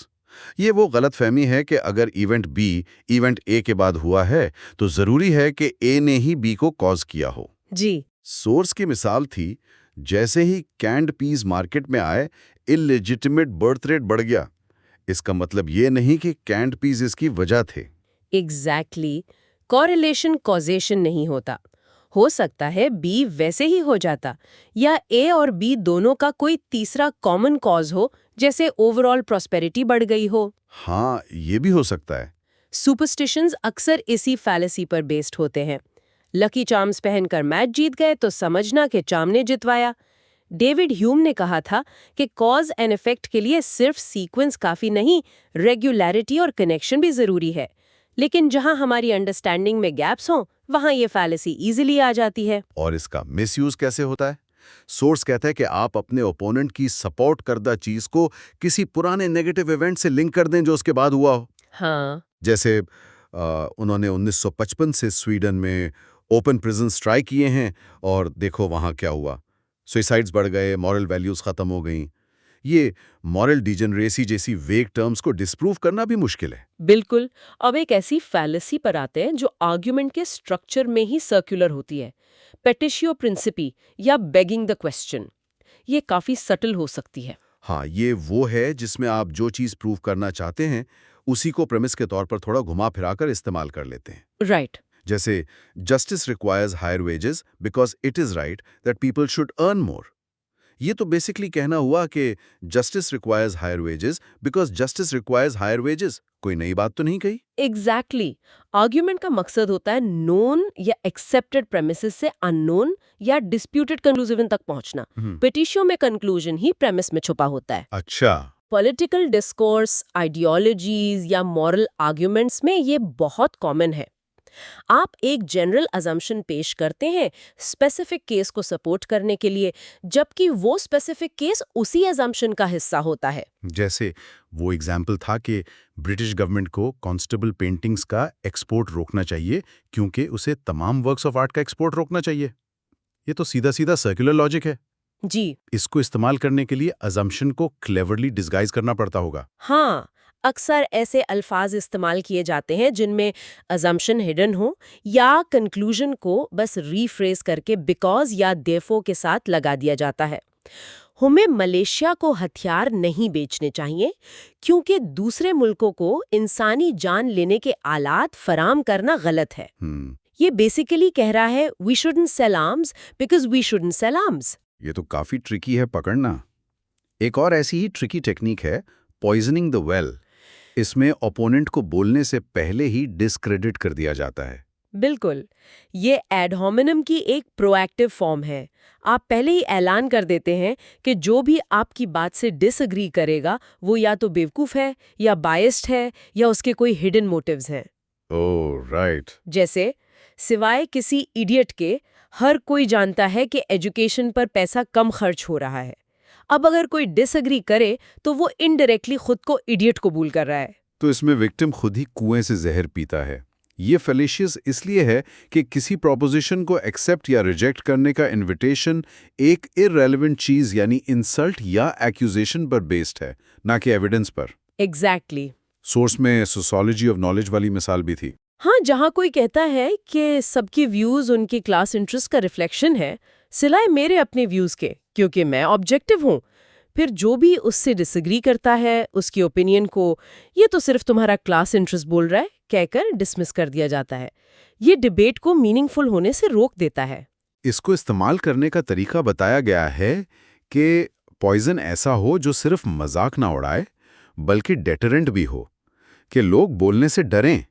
ये वो गलतफहमी है कि अगर इवेंट बी इवेंट ए के बाद हुआ है तो जरूरी है कि ए ने ही बी को कॉज किया हो।
जी।
सोर्स की मिसाल थी, जैसे ही कैंड पीस मार्केट में आए इलेजिटिमेट बर्थ रेट बढ़ गया। इसका मतलब ये नहीं कि कैंड पीस इसकी वजह थे।
एग्जैक्टली। कॉरिलेशन कॉजेशन नहीं होता। हो सकता है बी वैसे ही हो जाता, या ए और बी दोनों का कोई तीसरा कॉमन कॉज हो, जैसे ओवरऑल प्रॉस्पेरिटी बढ़ गई हो।
हाँ, ये भी हो सकता है।
सुपरस्टिशंस अक्सर इसी फैलेसी पर बेस्ड होते हैं। लकी चार्म्स पहनकर मैच जीत गए तो समझना कि चार्म ने जितवाया। डेविड ह्यूम ने कहा था कि कॉज एंड इफेक्ट के लिए सिर्फ सीक्वेंस काफी नहीं, रेगुलैरिटी और कनेक्शन भी जरूरी है। लेकिन जहां हमारी अंडरस्टैंडिंग में गैप्स हों, वहां ये फैलेसी इजीली आ जाती है।
और इसका मिसयूज कैसे होता है? सोर्स कहता है कि आप अपने ओपोनेंट की सपोर्ट करदा चीज को किसी पुराने नेगेटिव इवेंट से लिंक कर दें जो उसके बाद हुआ हो।
हाँ।
जैसे उन्होंने 1955 से स्वीडन में ओपन प्रिजन स्ट्राइक किए हैं और देखो वहां क्या हुआ, सुसाइड्स बढ़ गए, मॉरल वैल्यूज खत्म हो गई। ये मॉरल डिजेनरेसी जैसी वेग टर्म्स को डिस्प्रूव करना भी मुश्किल है।
बिल्कुल। अब एक ऐसी फैलेसी पर आते हैं जो आर्ग्यूमेंट के स्ट्रक्चर में ही सर्कुलर होती है, पेटिशियो प्रिंसिपी या बेगिंग द क्वेश्चन। ये काफी सटल हो सकती है।
हाँ, ये वो है जिसमें आप जो चीज प्रूव करना चाहते हैं उसी को प्रेमिस के तौर पर थोड़ा घुमा फिराकर इस्तेमाल कर लेते हैं।
राइट।
जैसे justice requires higher wages because it is right that people should earn more. ये तो बेसिकली कहना हुआ कि justice requires higher wages because justice requires higher wages. कोई नई बात तो नहीं कही।
एग्जैक्टली। आर्ग्यूमेंट का मकसद होता है नोन या एक्सेप्टेड प्रेमिसेस से अननोन या डिस्प्यूटेड कंक्लूजन तक पहुंचना। पेटिशियो में कंक्लूजन ही प्रेमिस में छुपा होता है।
अच्छा।
पॉलिटिकल डिस्कोर्स, आइडियोलॉजीज या मॉरल आर्ग्यूमेंट्स में ये बहुत कॉमन है। आप एक जनरल अजम्पशन पेश करते हैं स्पेसिफिक केस को सपोर्ट करने के लिए, जबकि वो स्पेसिफिक केस उसी अजम्पशन का हिस्सा होता है।
जैसे वो एग्जाम्पल था कि ब्रिटिश गवर्नमेंट को कॉन्स्टेबल पेंटिंग्स का एक्सपोर्ट रोकना चाहिए क्योंकि उसे तमाम वर्क्स ऑफ आर्ट का एक्सपोर्ट रोकना चाहिए। ये तो सीधा सीधा सर्कुलर लॉजिक है।
जी।
इसको इस्तेमाल करने के लिए अजम्पशन को क्लेवरली डिस्गाइज करना पड़ता होगा।
हाँ, अक्सर ऐसे अल्फाज इस्तेमाल किए जाते हैं जिनमें अजम्पशन हिडन हो या कंक्लूजन को बस रीफ्रेज करके बिकॉज या देफो के साथ लगा दिया जाता है। हमें मलेशिया को हथियार नहीं बेचने चाहिए क्योंकि दूसरे मुल्कों को इंसानी जान लेने के आलात फराम करना गलत है। ये बेसिकली कह रहा है we shouldn't sell arms because we shouldn't sell arms.
ये तो काफी ट्रिकी है पकड़ना। एक और ऐसी ही ट्रिकी टेक्निक है पॉइजनिंग द वेल। इसमें ओपोनेंट को बोलने से पहले ही डिस्क्रेडिट कर दिया जाता है।
बिल्कुल। ये एड होमिनम की एक प्रोएक्टिव फॉर्म है। आप पहले ही ऐलान कर देते हैं कि जो भी आपकी बात से डिसएग्री करेगा वो या तो बेवकूफ है या बायस्ड है या उसके कोई हिडन मोटिव्स हैं।
Oh right.
जैसे सिवाय किसी इडियट के हर कोई जानता है कि एजुकेशन पर पैसा कम खर्च हो रहा है। अब अगर कोई डिसएग्री करे तो वो इनडायरेक्टली खुद को इडियट कबूल कर रहा है।
तो इसमें विक्टिम खुद ही कुएं से जहर पीता है। ये फैलेशियस इसलिए है कि किसी प्रोपोजिशन को एक्सेप्ट या रिजेक्ट करने का इन्विटेशन एक इररेलेवेंट चीज यानी इंसल्ट या एक्यूजेशन पर बेस्ड है, ना कि एविडेंस पर।
एग्जैक्टली।
सोर्स में सोशियोलॉजी ऑफ नॉलेज वाली मिसाल भी थी।
हाँ, जहाँ कोई कहता है कि सबके व्यूज उनकी क्लास इंटरेस्ट का रिफ्लेक्शन है, सिवाय मेरे अपने व्यूज के, क्योंकि मैं ऑब्जेक्टिव हूँ। फिर जो भी उससे डिसएग्री करता है, उसकी ओपिनियन को ये तो सिर्फ तुम्हारा क्लास इंटरेस्ट बोल रहा है कहकर डिसमिस कर दिया जाता है। ये डिबेट को मीनिंगफुल होने से रोक देता है।
इसको इस्तेमाल करने का तरीका बताया गया है कि पॉइजन ऐसा हो जो सिर्फ मजाक ना उड़ाए, बल्कि डेटरेंट भी हो, कि लोग बोलने से डरें।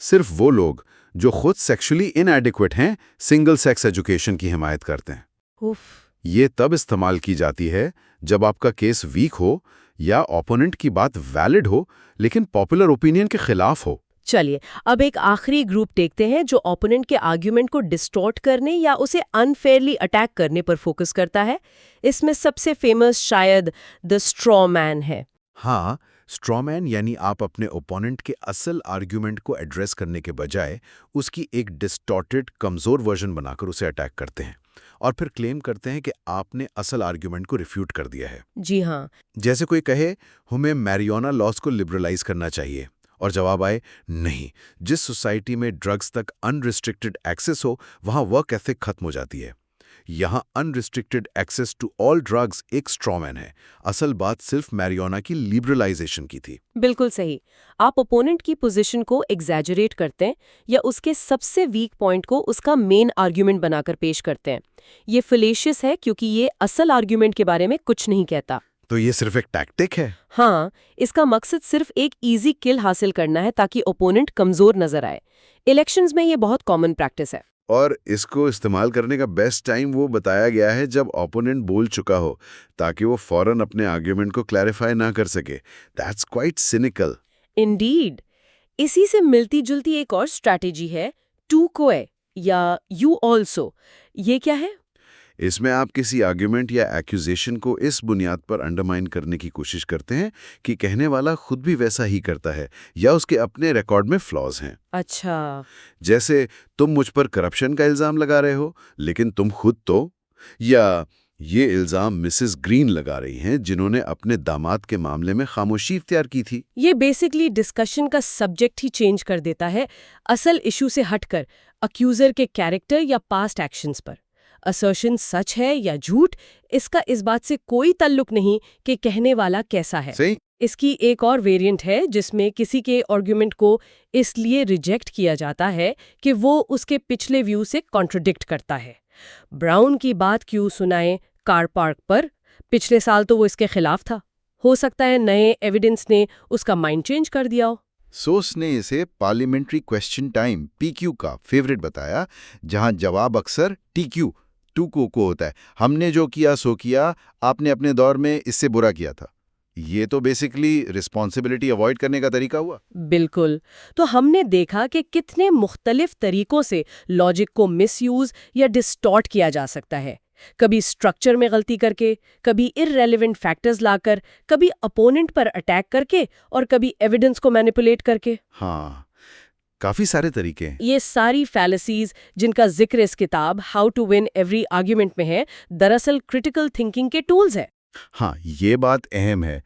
सिर्फ वो लोग जो खुद सेक्सुअली इनएडिक्वेट हैं, सिंगल सेक्स एजुकेशन की हिमायत करते हैं।
उफ।
ये तब इस्तेमाल की जाती है जब आपका केस वीक हो या ओपोनेंट की बात वैलिड हो, लेकिन पॉपुलर ओपिनियन के खिलाफ हो।
चलिए, अब एक आखिरी ग्रुप देखते हैं जो ओपोनेंट के आर्ग्यूमेंट को डिस्टॉर्ट करने या उसे अनफेयरली अटैक करने पर फोकस करता है। इसमें सबसे फेमस शायद द स्ट्रॉ मैन है।
हाँ, स्ट्रॉमैन यानी आप अपने ओपोनेंट के असल आर्ग्यूमेंट को एड्रेस करने के बजाय उसकी एक डिस्टॉर्टेड, कमज़ोर वर्जन बनाकर उसे अटैक करते हैं और फिर क्लेम करते हैं कि आपने असल आर्ग्यूमेंट को रिफ्यूट कर दिया है।
जी हाँ।
जैसे कोई कहे, हमें मैरिजुआना लॉज को लिबरलाइज करना चाहिए, और जवाब आए, नहीं, जिस सोसाइटी में ड्रग्स तक अनरिस्ट्रिक्टेड एक्सेस हो वहाँ वर्क एथिक खत्म हो जाती है। यहाँ unrestricted access to all drugs एक स्ट्रॉमैन है। असल बात सिर्फ मैरिजुआना की लिबरलाइजेशन की थी।
बिल्कुल सही। आप ओपोनेंट की पोजीशन को एग्जैजरेट करते हैं या उसके सबसे वीक पॉइंट को उसका मेन आर्ग्यूमेंट बनाकर पेश करते हैं। ये फैलेशियस है क्योंकि ये असल आर्ग्यूमेंट के बारे में कुछ नहीं कहता।
तो ये सिर्फ एक टैक्टिक है?
हाँ, इसका मकसद सिर्फ एक इजी किल हासिल करना है ताकि ओपोनेंट कमजोर नजर आए। इलेक्शंस में ये बहुत कॉमन प्रैक्टिस है।
और इसको इस्तेमाल करने का बेस्ट टाइम वो बताया गया है जब ओपोनेंट बोल चुका हो, ताकि वो फौरन अपने आर्ग्यूमेंट को क्लैरिफाई ना कर सके। That's quite cynical.
इंडीड। इसी से मिलती जुलती एक और स्ट्रैटेजी है, टू कोए या यू ऑल्सो। ये क्या है?
इसमें आप किसी आर्ग्यूमेंट या एक्यूजेशन को इस बुनियाद पर अंडरमाइन करने की कोशिश करते हैं कि कहने वाला खुद भी वैसा ही करता है या उसके अपने रिकॉर्ड में फ्लॉज हैं।
अच्छा।
जैसे, तुम मुझ पर करप्शन का इल्जाम लगा रहे हो, लेकिन तुम खुद तो, या ये इल्जाम मिसेस ग्रीन लगा रही हैं जिन्होंने अपने दामाद के मामले में खामोशी इख्तियार की थी।
ये बेसिकली डिस्कशन का सब्जेक्ट ही चेंज कर देता है, असल इशू से हटकर अक्यूजर के कैरेक्टर या पास्ट एक्शंस पर। असर्शन सच है या झूठ, इसका इस बात से कोई ताल्लुक नहीं कि कहने वाला कैसा है।
सही?
इसकी एक और वेरिएंट है जिसमें किसी के आर्ग्यूमेंट को इसलिए रिजेक्ट किया जाता है कि वो उसके पिछले व्यू से कॉन्ट्रडिक्ट करता है। ब्राउन की बात क्यों सुनाएं कार पार्क पर? पिछले साल तो वो इसके खिलाफ था। हो सकता है नए एविडेंस ने उसका माइंड चेंज कर दिया हो।
सोस ने इसे पार्लियामेंट्री क्वेश्चन टाइम (पीक्यू) का फेवरेट बताया, जहां जवाब अक्सर टीक्यू (टू को होता है)। हमने जो किया सो किया, आपने अपने दौर में इससे बुरा किया था। ये तो बेसिकली रिस्पॉन्सिबिलिटी अवॉइड करने का तरीका हुआ।
बिल्कुल। तो हमने देखा कि कितने मुख्तलिफ तरीकों से लॉजिक को मिसयूज या डिस्टॉर्ट किया जा सकता है। कभी स्ट्रक्चर में गलती करके, कभी इररेलेवेंट फैक्टर्स लाकर, कभी अपोनेंट पर अटैक करके और कभी एविडेंस को मैनिपुलेट करके।
हाँ, काफी सारे तरीके हैं।
ये सारी फैलेसीज जिनका जिक्र इस किताब how to win every argument में है, दरअसल क्रिटिकल थिंकिंग के टूल्स है।
हाँ, ये बात अहम है।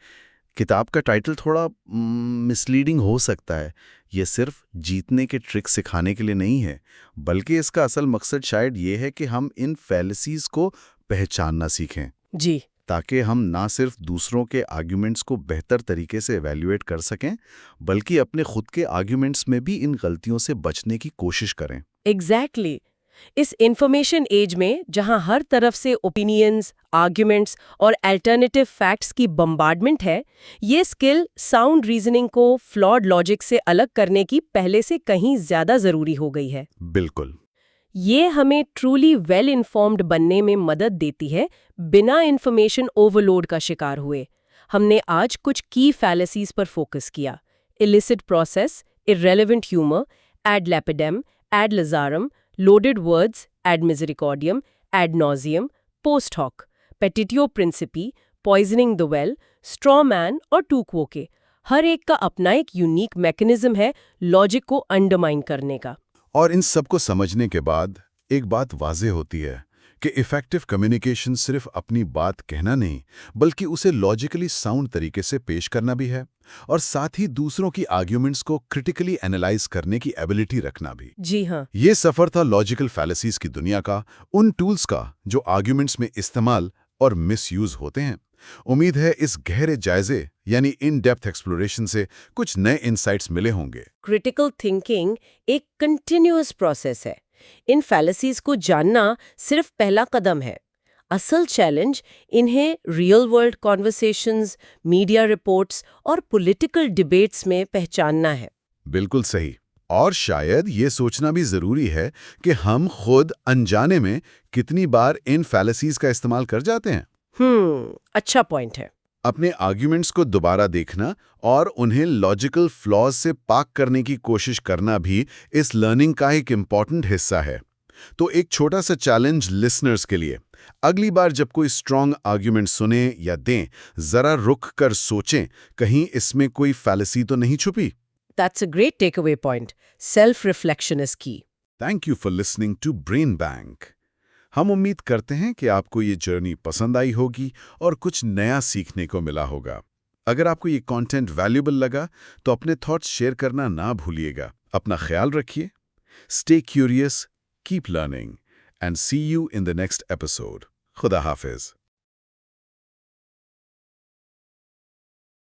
किताब का टाइटल थोड़ा मिसलीडिंग हो सकता है। ये सिर्फ जीतने के ट्रिक सिखाने के लिए नहीं है, बल्कि इसका असल मकसद शायद ये है कि हम इन फैलेसीज को पहचानना सीखें।
जी।
ताकि हम ना सिर्फ दूसरों के आर्ग्यूमेंट्स को बेहतर तरीके से एवेल्युएट कर सकें, बल्कि अपने खुद के आर्ग्यूमेंट्स में भी इन गलतियों से बचने की कोशिश करें।
एग्जैक्टली। इस इंफॉर्मेशन एज में जहां हर तरफ से ओपिनियंस, आर्ग्यूमेंट्स और अल्टरनेटिव फैक्ट्स की बम्बार्डमेंट है, ये स्किल साउंड रीजनिंग को फ्लॉड लॉजिक से अलग करने की पहले से कहीं ज्यादा जरूरी हो गई है।
बिल्कुल।
ये हमें ट्रूली वेल इन्फॉर्म्ड बनने में मदद देती है, बिना इन्फॉर्मेशन ओवरलोड का शिकार हुए। हमने आज कुछ की फैलेसीज पर फोकस किया: illicit process, irrelevant humour, ad lapidem, ad lazarum, loaded words, ad misericordiam, ad nauseam, post hoc, petitio principii, poisoning the well, straw man और टू क्वो के। हर एक का अपना एक यूनिक मैकेनिज्म है लॉजिक को अंडरमाइन करने का।
और इन सब को समझने के बाद एक बात वाज़ेह होती है
कि इफेक्टिव कम्युनिकेशन सिर्फ अपनी बात कहना नहीं, बल्कि उसे लॉजिकली साउंड तरीके से पेश करना भी है, और साथ ही दूसरों की आर्ग्यूमेंट्स को क्रिटिकली एनालाइज करने की एबिलिटी रखना भी।
जी हाँ।
ये सफर था लॉजिकल फैलेसीज की दुनिया का, उन टूल्स का जो आर्ग्यूमेंट्स में इस्तेमाल और मिसयूज होते हैं। उम्मीद है इस गहरे जायजे यानी इन डेप्थ एक्सप्लोरेशन से कुछ नए इंसाइट्स मिले होंगे।
क्रिटिकल थिंकिंग एक कंटिन्यूअस प्रोसेस है। इन फैलेसीज को जानना सिर्फ पहला कदम है। असल चैलेंज इन्हें real world conversations, media reports और पॉलिटिकल डिबेट्स में पहचानना है।
बिल्कुल सही। और शायद ये सोचना भी जरूरी है कि हम खुद अनजाने में कितनी बार इन फैलेसीज का इस्तेमाल कर जाते हैं।
अच्छा पॉइंट है।
अपने आर्ग्यूमेंट्स को दोबारा देखना और उन्हें लॉजिकल फ्लॉज से पाक करने की कोशिश करना भी इस लर्निंग का एक इम्पॉर्टेंट हिस्सा है। तो एक छोटा सा चैलेंज लिसनर्स के लिए, अगली बार जब कोई स्ट्रॉन्ग आर्ग्यूमेंट सुने या दें, जरा रुक कर सोचें, कहीं इसमें कोई फैलेसी तो नहीं छुपी।
That's a great takeaway point. Self-reflection is key.
Thank you for listening to Brain Bank. हम उम्मीद करते हैं कि आपको ये जर्नी पसंद आई होगी और कुछ नया सीखने को मिला होगा। अगर आपको ये कंटेंट वैल्यूएबल लगा तो अपने थॉट्स शेयर करना ना भूलिएगा। अपना ख्याल रखिए। Stay curious, keep learning, and see you in the next episode. खुदा हाफिज।